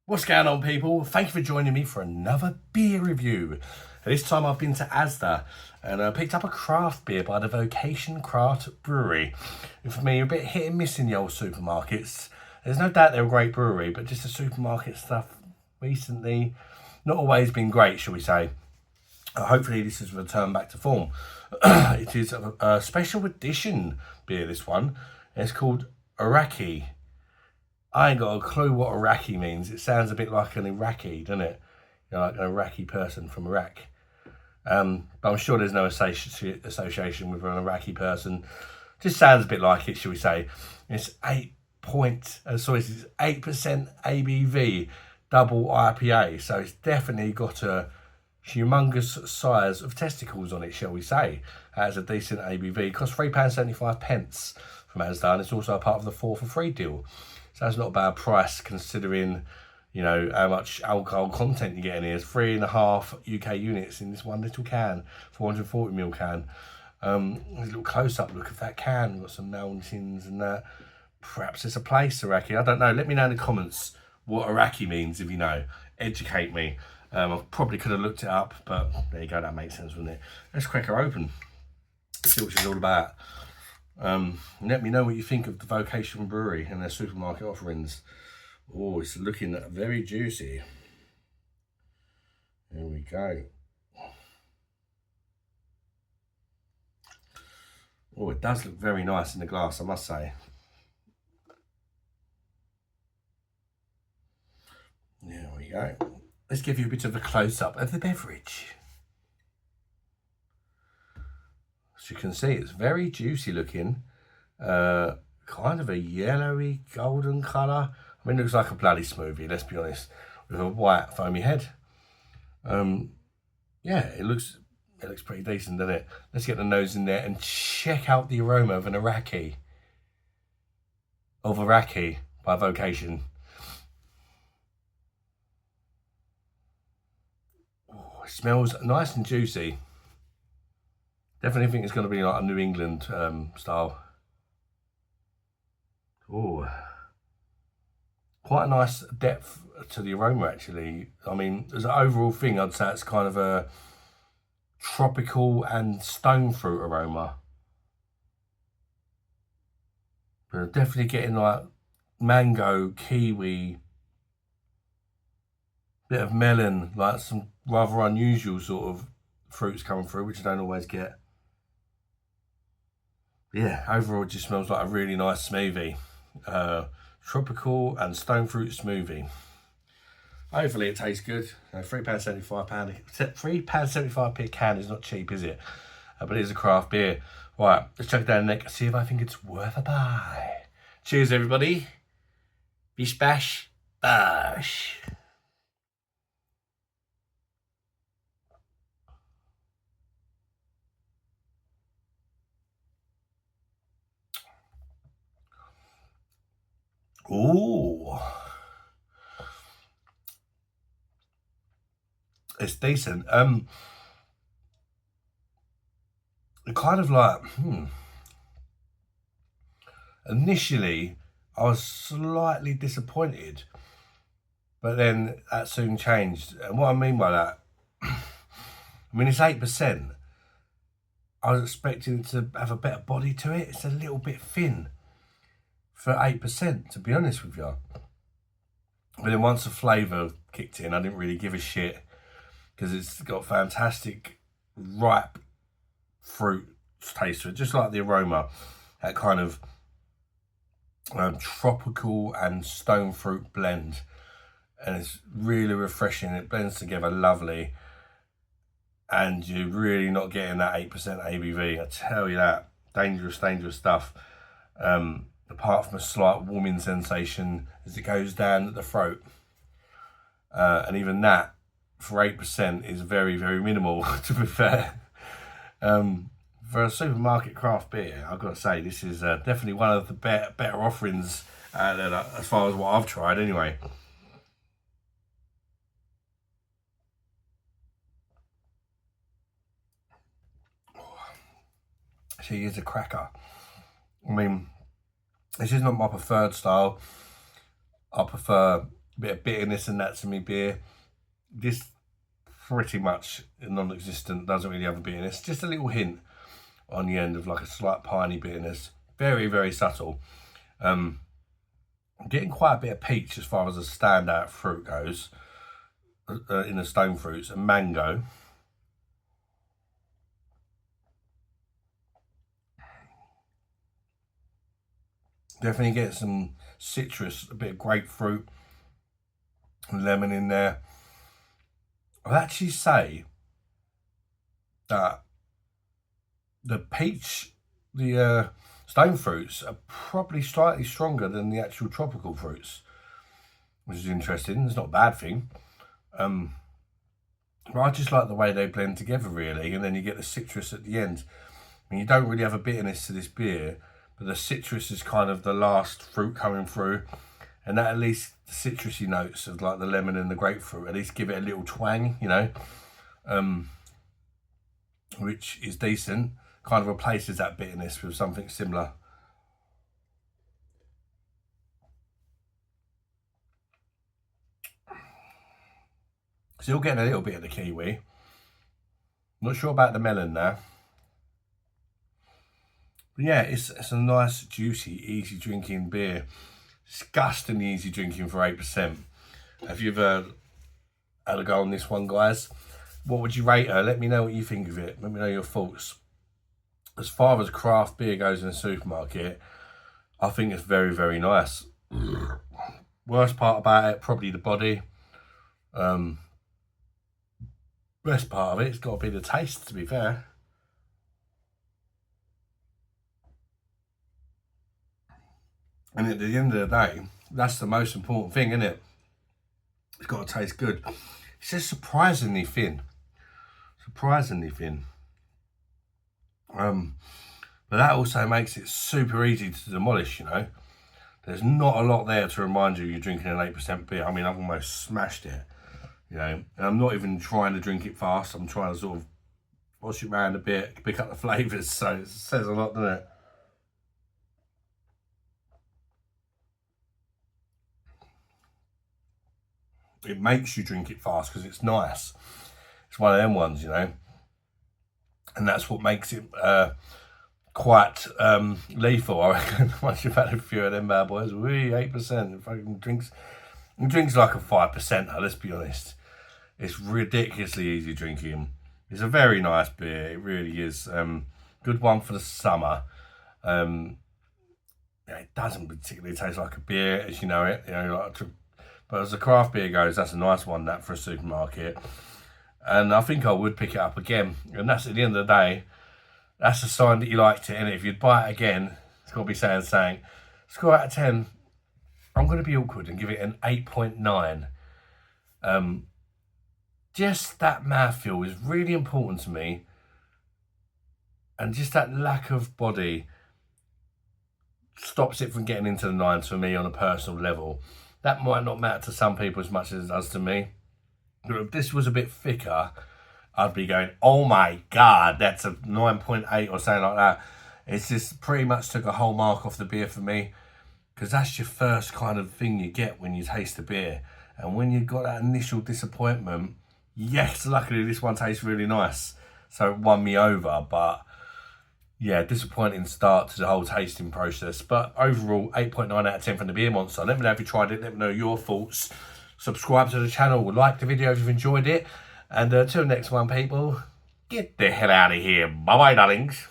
What's going on, people? Thank you for joining me for another beer review. This time I've been to Asda and I picked up a craft beer by the Vocation Brewery. And for me, a bit hit and miss in the old supermarkets. There's no doubt they're a great brewery, but just the supermarket stuff recently, not always been great, shall we say. Hopefully this is a return back to form. It is a special edition beer, this one. It's called Aoraki. I ain't got a clue what Iraqi means. It sounds a bit like an Iraqi, doesn't it? You know, like an Iraqi person from Iraq. But I'm sure there's no association with an Iraqi person. Just sounds a bit like it, shall we say. It's 8% ABV, double IPA. So it's definitely got a humongous size of testicles on it, shall we say. It has a decent ABV. It costs £3.75 from Asda, and it's also a part of the 4 for 3 deal. So that's not a bad price considering, you know, how much alcohol content you get in here. It's 3.5 UK units in this one little can, 440ml can. There's a little close-up look of that can. We've got some mountains and that. Perhaps it's a place, Iraqi. I don't know. Let me know in the comments what Iraqi means if you know. Educate me. I probably could have looked it up, but there you go. That makes sense, wouldn't it? Let's crack her open. See what she's all about. Let me know what you think of the Vocation Brewery and their supermarket offerings. Oh, it's looking very juicy. There we go. Oh, it does look very nice in the glass, I must say. There we go. Let's give you a bit of a close-up of the beverage. As you can see, it's very juicy looking. Kind of a yellowy golden colour. I mean, it looks like a bloody smoothie, let's be honest, with a white foamy head. Yeah, it looks pretty decent, doesn't it? Let's get the nose in there and check out the aroma of an Aoraki. Of Aoraki by Vocation. Oh, it smells nice and juicy. Definitely think it's going to be like a New England style. Oh, quite a nice depth to the aroma, actually. I mean, as an overall thing, I'd say it's kind of a tropical and stone fruit aroma. But definitely getting like mango, kiwi, bit of melon, like some rather unusual sort of fruits coming through, which I don't always get. Yeah, overall it just smells like a really nice smoothie. Tropical and stone fruit smoothie. Hopefully it tastes good. £3.75 per can is not cheap, is it? But it is a craft beer. Right, let's check it down the neck and see if I think it's worth a buy. Cheers, everybody. Bish bash bash. Ooh. It's decent. Kind of like, initially, I was slightly disappointed, but then that soon changed. And what I mean by that, I mean, it's 8%. I was expecting it to have a better body to it. It's a little bit thin for 8%, to be honest with you. But then once the flavour kicked in, I didn't really give a shit because it's got fantastic ripe fruit taste to it, just like the aroma, that kind of tropical and stone fruit blend, and it's really refreshing. It blends together lovely, and you're really not getting that 8% ABV, I tell you that. Dangerous stuff. Apart from a slight warming sensation as it goes down at the throat, and even that for 8% is very, very minimal, to be fair. For a supermarket craft beer, I've got to say this is definitely one of the better offerings out there, as far as what I've tried anyway. She is a cracker. I mean, this is not my preferred style. I prefer a bit of bitterness and that to me beer. This pretty much non-existent, doesn't really have a bitterness. Just a little hint on the end of like a slight piney bitterness. Very, very subtle. I'm getting quite a bit of peach as far as a standout fruit goes in the stone fruits, and mango. Definitely get some citrus, a bit of grapefruit, and lemon in there. I'd actually say that the peach, the stone fruits are probably slightly stronger than the actual tropical fruits, which is interesting. It's not a bad thing. But I just like the way they blend together, really, and then you get the citrus at the end. I mean, you don't really have a bitterness to this beer, but the citrus is kind of the last fruit coming through, and that at least the citrusy notes of like the lemon and the grapefruit at least give it a little twang, you know, which is decent. Kind of replaces that bitterness with something similar. Still getting a little bit of the kiwi. Not sure about the melon now. But yeah, it's a nice, juicy, easy drinking beer. Disgustingly easy drinking for 8%. Have you ever had a go on this one, guys? What would you rate her? Let me know what you think of it. Let me know your thoughts. As far as craft beer goes in the supermarket, I think it's very, very nice. Worst part about it, probably the body. Best part of it's got to be the taste, to be fair. And at the end of the day, that's the most important thing, isn't it? It's got to taste good. It's just surprisingly thin. Surprisingly thin. But that also makes it super easy to demolish, you know. There's not a lot there to remind you you're drinking an 8% beer. I mean, I've almost smashed it, you know. And I'm not even trying to drink it fast. I'm trying to sort of wash it around a bit, pick up the flavours. So it says a lot, doesn't it? It makes you drink it fast because it's nice. It's one of them ones, you know. And that's what makes it quite lethal, I reckon. Once you've had a few of them bad boys, 8%. It fucking drinks like a 5%. Let's be honest. It's ridiculously easy drinking. It's a very nice beer. It really is. Good one for the summer. It doesn't particularly taste like a beer as you know it. You know, but as a craft beer goes, that's a nice one, that, for a supermarket. And I think I would pick it up again. And that's, at the end of the day, that's a sign that you liked it. And if you'd buy it again, it's got to be saying, score out of 10, I'm going to be awkward and give it an 8.9. Just that mouthfeel is really important to me. And just that lack of body stops it from getting into the 9s for me on a personal level. That might not matter to some people as much as it does to me. But if this was a bit thicker, I'd be going, oh my God, that's a 9.8 or something like that. It's just pretty much took a whole mark off the beer for me, because that's your first kind of thing you get when you taste a beer. And when you've got that initial disappointment, yes, luckily this one tastes really nice. So it won me over, but yeah, disappointing start to the whole tasting process. But overall, 8.9 out of 10 from the Beer Monster. Let me know if you tried it. Let me know your thoughts. Subscribe to the channel. Like the video if you've enjoyed it. And till next one, people, get the hell out of here. Bye-bye, darlings.